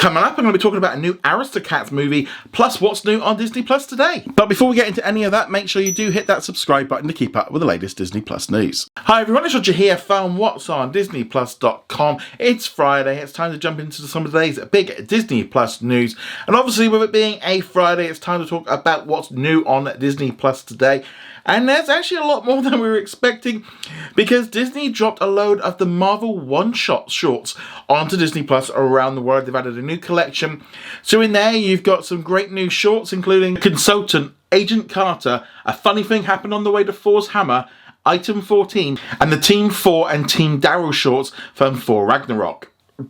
Coming up, I'm going to be talking about a new Aristocats movie, plus what's new on Disney Plus today. But before we get into any of that, make sure you do hit that subscribe button to keep up with the latest Disney Plus news. Hi everyone, it's Roger here from what's on DisneyPlus.com. It's Friday, it's time to jump into some of today's big Disney Plus news. And obviously with it being a Friday, it's time to talk about what's new on Disney Plus today. And there's actually a lot more than we were expecting, because Disney dropped a load of the Marvel one-shot shorts onto Disney Plus around the world. They've added a new collection. So in there, you've got some great new shorts, including Consultant, Agent Carter, A Funny Thing Happened on the Way to Thor's Hammer, Item 14, and the Team 4 and Team Daryl shorts from Thor Ragnarok.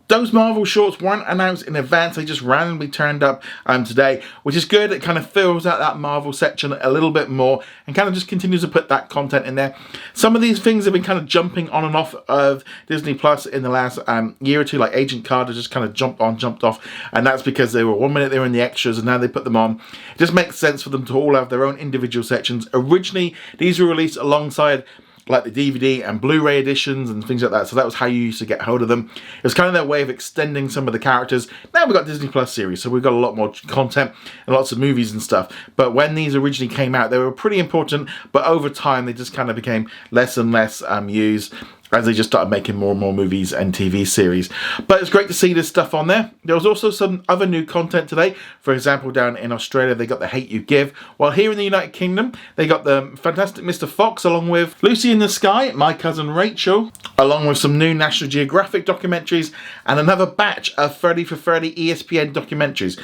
Those Marvel shorts weren't announced in advance, they just randomly turned up today, which is good. It kind of fills out that Marvel section a little bit more and kind of just continues to put that content in there. Some of these things have been kind of jumping on and off of Disney Plus in the last year or two, like Agent Carter just kind of jumped on, jumped off, and that's because they were 1 minute they were in the extras and now they put them on. It just makes sense for them to all have their own individual sections. Originally, these were released alongside like the DVD and Blu-ray editions and things like that, so that was how you used to get hold of them. It was kind of their way of extending some of the characters. Now we've got Disney Plus series, so we've got a lot more content and lots of movies and stuff. But when these originally came out, they were pretty important, but over time they just kind of became less and less used as they just started making more and more movies and TV series. But it's great to see this stuff on there. There was also some other new content today. For example, down in Australia, they got The Hate You Give. While here in the United Kingdom, they got the Fantastic Mr. Fox, along with Lucy in the Sky, My Cousin Rachel, along with some new National Geographic documentaries, and another batch of 30 for 30 ESPN documentaries.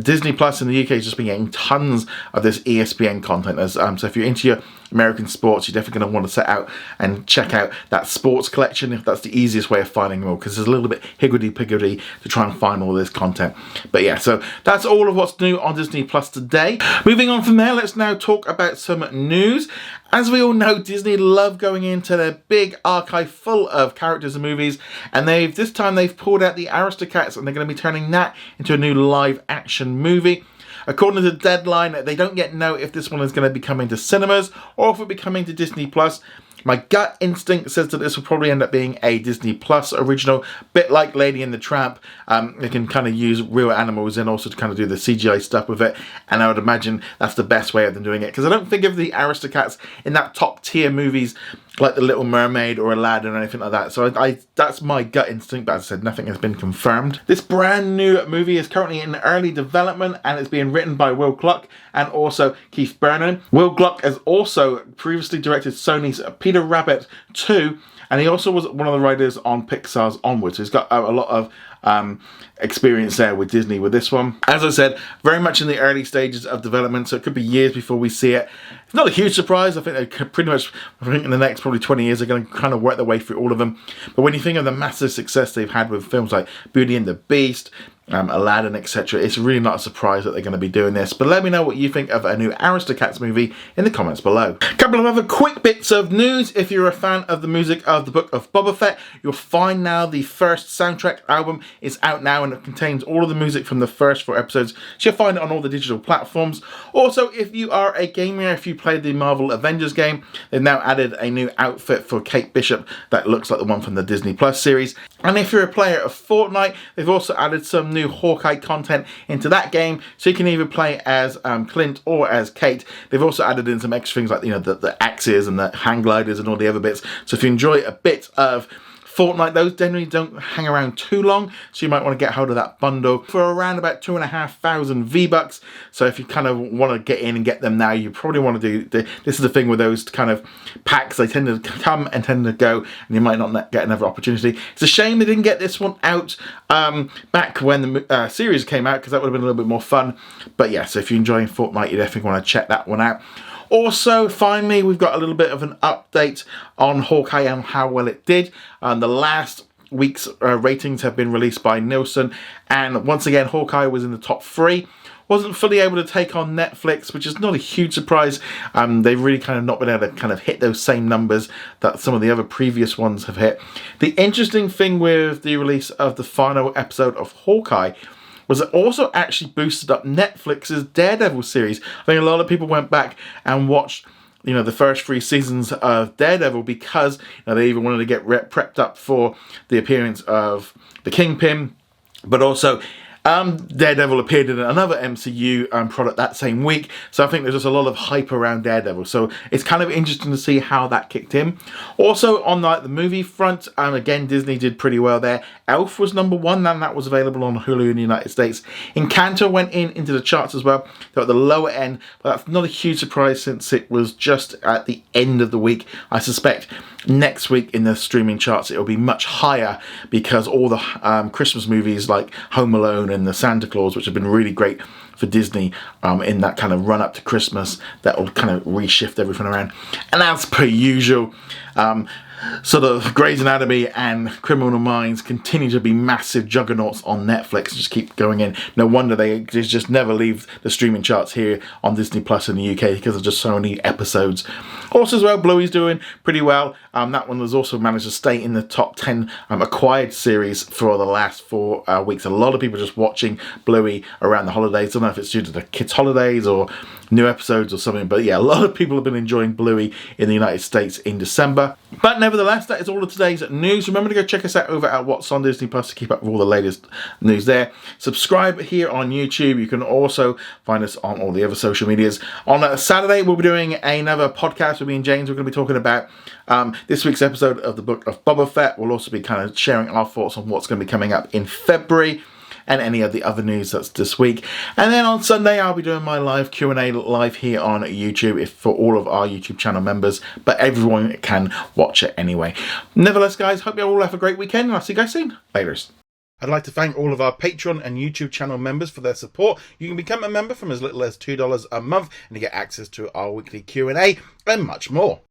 Disney Plus in the UK has just been getting tons of this ESPN content. So if you're into your American sports, you're definitely going to want to set out and check out that sports collection, if that's the easiest way of finding them all, because there's a little bit higgledy-piggledy to try and find all this content. But yeah, so that's all of what's new on Disney Plus today. Moving on from there, let's now talk about some news. As we all know, Disney love going into their big archive full of characters and movies, and this time they've pulled out the Aristocats, and they're going to be turning that into a new live action movie. According to the Deadline, they don't yet know if this one is going to be coming to cinemas or if it'll be coming to Disney Plus. My gut instinct says that this will probably end up being a Disney Plus original, bit like Lady and the Tramp. They can kind of use real animals and also to kind of do the CGI stuff with it, and I would imagine that's the best way of them doing it, because I don't think of the Aristocats in that top tier movies like The Little Mermaid or Aladdin or anything like that. So that's my gut instinct, but as I said, nothing has been confirmed. This brand new movie is currently in early development, and it's being written by Will Gluck and also Keith Burnham. Will Gluck has also previously directed Sony's Peter Rabbit 2, and he also was one of the writers on Pixar's Onward, so he's got a lot of experience there with Disney with this one. As I said, very much in the early stages of development, so it could be years before we see it. It's not a huge surprise. I think they could pretty much, in the next probably 20 years, they're going to kind of work their way through all of them. But when you think of the massive success they've had with films like Beauty and the Beast, Aladdin, etc., it's really not a surprise that they're going to be doing this. But let me know what you think of a new Aristocats movie in the comments below. A couple of other quick bits of news. If you're a fan of the music of the Book of Boba Fett, you'll find now the first soundtrack album is out now, and it contains all of the music from the first 4 episodes. So you'll find it on all the digital platforms. Also, if you are a gamer, if you played the Marvel Avengers game, they've now added a new outfit for Kate Bishop that looks like the one from the Disney Plus series. And if you're a player of Fortnite, they've also added some new Hawkeye content into that game, so you can either play as Clint or as Kate. They've also added in some extra things like, you know, the axes and the hang gliders and all the other bits. So if you enjoy a bit of Fortnite, those generally don't hang around too long, so you might want to get hold of that bundle for around about 2,500 V-Bucks. So if you kind of want to get in and get them now, you probably want to do this is the thing with those kind of packs, they tend to come and tend to go, and you might not get another opportunity. It's a shame they didn't get this one out back when the series came out, because that would have been a little bit more fun. But yeah, so if you're enjoying Fortnite, you definitely want to check that one out. Also, finally, we've got a little bit of an update on Hawkeye and how well it did. The last week's ratings have been released by Nielsen, and once again, Hawkeye was in the top 3. Wasn't fully able to take on Netflix, which is not a huge surprise. They've really kind of not been able to kind of hit those same numbers that some of the other previous ones have hit. The interesting thing with the release of the final episode of Hawkeye was it also actually boosted up Netflix's Daredevil series. I think a lot of people went back and watched, you know, the first 3 seasons of Daredevil because, you know, they even wanted to get prepped up for the appearance of the Kingpin, but also Daredevil appeared in another MCU product that same week, so I think there's just a lot of hype around Daredevil, so it's kind of interesting to see how that kicked in. Also on the movie front, and again Disney did pretty well there. Elf was #1, and that was available on Hulu in the United States. Encanto went into the charts as well. They're at the lower end, but that's not a huge surprise since it was just at the end of the week. I suspect next week in the streaming charts it'll be much higher, because all the Christmas movies like Home Alone and the Santa Claus, which have been really great for Disney in that kind of run up to Christmas, that will kind of reshift everything around. And as per usual, sort of Grey's Anatomy and Criminal Minds continue to be massive juggernauts on Netflix, just keep going in. No wonder they just never leave the streaming charts here on Disney Plus in the UK, because there's just so many episodes. Also as well, Bluey's doing pretty well. That one has also managed to stay in the top 10 acquired series for the last 4 weeks. A lot of people just watching Bluey around the holidays. I don't know if it's due to the kids' holidays or new episodes or something, but yeah, a lot of people have been enjoying Bluey in the United States in December. But nevertheless, that is all of today's news. Remember to go check us out over at What's on Disney Plus to keep up with all the latest news there. Subscribe here on YouTube. You can also find us on all the other social medias. On Saturday, we'll be doing another podcast with me and James. We're going to be talking about this week's episode of the Book of Boba Fett. We'll also be kind of sharing our thoughts on what's going to be coming up in February, and any of the other news that's this week. And then on Sunday, I'll be doing my live Q&A live here on YouTube for all of our YouTube channel members, but everyone can watch it anyway. Nevertheless, guys, hope you all have a great weekend, and I'll see you guys soon. Laters. I'd like to thank all of our Patreon and YouTube channel members for their support. You can become a member from as little as $2 a month, and you get access to our weekly Q&A and much more.